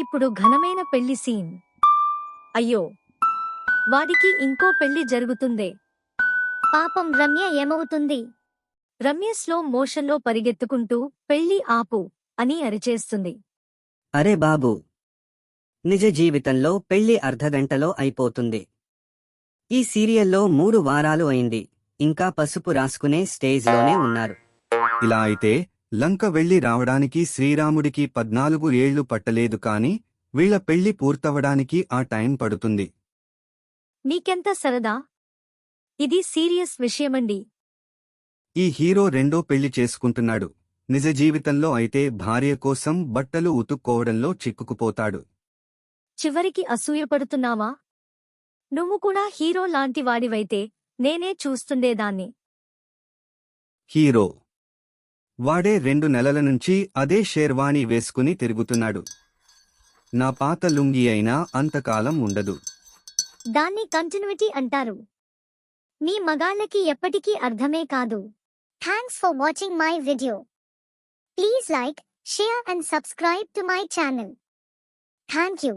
ఇప్పుడు ఘనమైన పెళ్లి సీన్. అయ్యో, వాడికి ఇంకో పెళ్లి జరుగుతుందే. పాపం రమ్య ఏమవుతుంది? రమ్య స్లో మోషన్లో పరిగెత్తుకుంటూ పెళ్లి ఆపు అని అరిచేస్తుంది. అరే బాబూ! నిజ జీవితంలో పెళ్లి అర్ధగంటలో అయిపోతుంది. ఈ సీరియల్లో 3 వారాలు అయింది, ఇంకా పసుపు రాసుకునే స్టేజ్లోనే ఉన్నారు. ఇలా అయితే లంక వెళ్లి రావడానికి శ్రీరాముడికి 14 ఏళ్లు పట్టలేదు కాని వీళ్ల పెళ్లి పూర్తవడానికి ఆ టైం పడుతుంది. నీకెంత సరదా? ఇది సీరియస్ విషయమండి. ఈ హీరో రెండో పెళ్లి చేసుకుంటున్నాడు. నిజ జీవితంలో అయితే భార్య కోసం బట్టలు ఉతుక్కోవడంలో చిక్కుకుపోతాడు. చివరికి అసూయపడుతున్నావా? నువ్వు కూడా హీరో లాంటి వాడివైతే నేనే చూస్తుండేదాన్ని. హీరో వాడే 2 నెలల నుంచి అదే షేర్వాణి వేసుకుని తిరుగుతున్నాడు. నా పాత లుంగీ అయినా అంతకాలం ఉండదు. దాన్ని కంటిన్యూటీ అంటారు. మీ మగాళ్ళకి ఎప్పటికీ అర్థమే కాదు. Thanks for watching my video. Please like, share and subscribe to my channel. Thank you.